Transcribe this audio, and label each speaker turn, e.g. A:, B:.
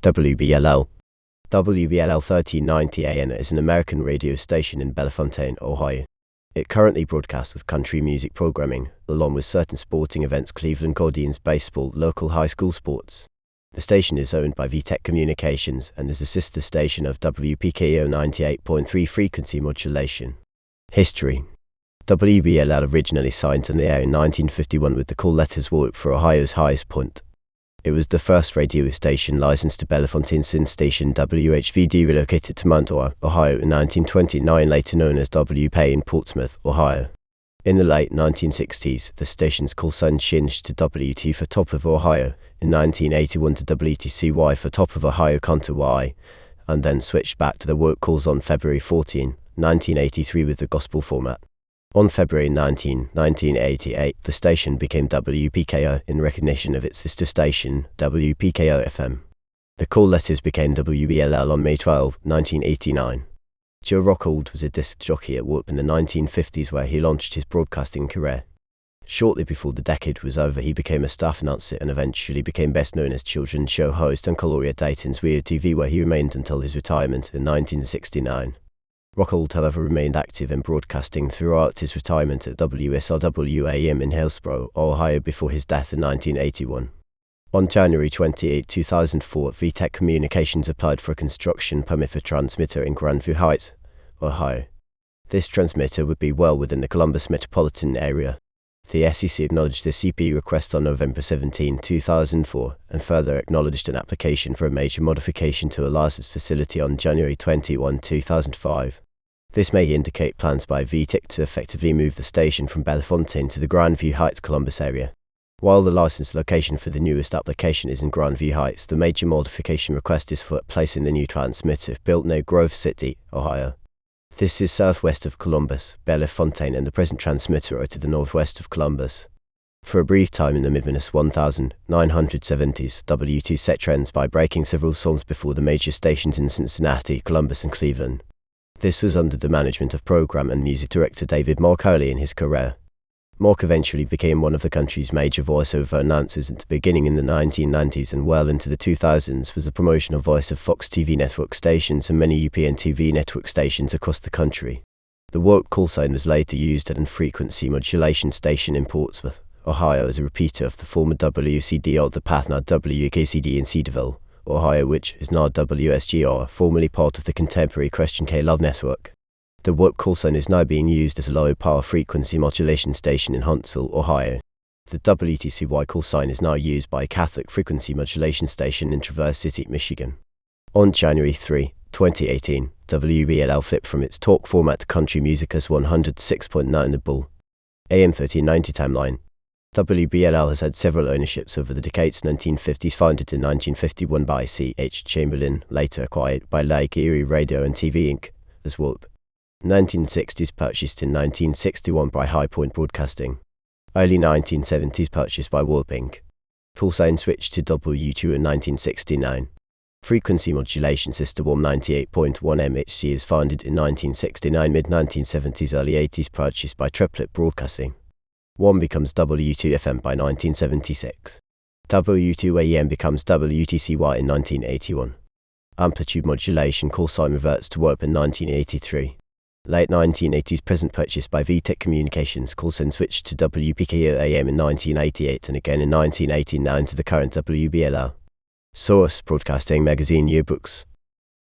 A: WBLL. WBLL 1390 AM is an American radio station in Bellefontaine, Ohio. It currently broadcasts with country music programming, along with certain sporting events, Cleveland Guardians baseball, local high school sports. The station is owned by V-Teck Communications and is a sister station of WPKO 98.3 frequency modulation. History. WBLL originally signed on the air in 1951 with the call letters WOP for Ohio's highest point. It was the first radio station licensed to Bellefontaine since station WHBD relocated to Mount Ohio in 1929, later known as WPKO in Portsmouth, Ohio. In the late 1960s, the station's call sign changed to WT for Top of Ohio, in 1981 to WTCY for Top of Ohio Contour Y, and then switched back to the work calls on February 14, 1983 with the gospel format. On February 19, 1988, the station became WPKO in recognition of its sister station, WPKO FM. The call letters became WBLL on May 12, 1989. Joe Rockhold was a disc jockey at WBll in the 1950s where he launched his broadcasting career. Shortly before the decade was over, he became a staff announcer and eventually became best known as children's show host and caller at Dayton's Weird TV, where he remained until his retirement in 1969. Rockhold, however, remained active in broadcasting throughout his retirement at WSRW-AM in Hillsboro, Ohio before his death in 1981. On January 28, 2004, V-Teck Communications applied for a construction permit for transmitter in Grandview Heights, Ohio. This transmitter would be well within the Columbus metropolitan area. The SEC acknowledged the CP request on November 17, 2004, and further acknowledged an application for a major modification to a licensed facility on January 21, 2005. This may indicate plans by V-Teck to effectively move the station from Bellefontaine to the Grandview Heights, Columbus area. While the licensed location for the newest application is in Grandview Heights, the major modification request is for placing the new transmitter built near Grove City, Ohio. This is southwest of Columbus. Bellefontaine and the present transmitter are to the northwest of Columbus. For a brief time in the mid-1970s, W2 set trends by breaking several songs before the major stations in Cincinnati, Columbus, and Cleveland. This was under the management of program and music director David Mark early in his career. Mark eventually became one of the country's major voiceover announcers at the beginning in the 1990s, and well into the 2000s was a promotional voice of Fox TV network stations and many UPN TV network stations across the country. The WOP call sign was later used at an frequency modulation station in Portsmouth, Ohio as a repeater of the former WCD or the path now WKCD in Cedarville, Ohio, which is now WSGR, formerly part of the contemporary Christian K Love network. The WOP call sign is now being used as a low-power frequency modulation station in Huntsville, Ohio. The WTCY call sign is now used by a Catholic frequency modulation station in Traverse City, Michigan. On January 3, 2018, WBLL flipped from its talk format to country music as 106.9 The Bull. AM 1390 timeline. WBLL has had several ownerships over the decades. 1950s, founded in 1951 by C.H. Chamberlain, later acquired by Lake Erie Radio and TV Inc. as WOP. 1960s, purchased in 1961 by High Point Broadcasting. Early 1970s, purchased by WOP Inc. Full sign switched to W2 in 1969. Frequency modulation system WOM 98.1 MHz is founded in 1969, mid-1970s, early 80s, purchased by Triplet Broadcasting. WOM becomes W2 FM by 1976. W2 AM becomes WTCY in 1981. Amplitude modulation call sign reverts to WOP in 1983. Late 1980s, present purchased by V-Teck Communications, call sign switched to WPKO AM in 1988 and again in 1989 to the current WBLL. Source: Broadcasting Magazine Yearbooks.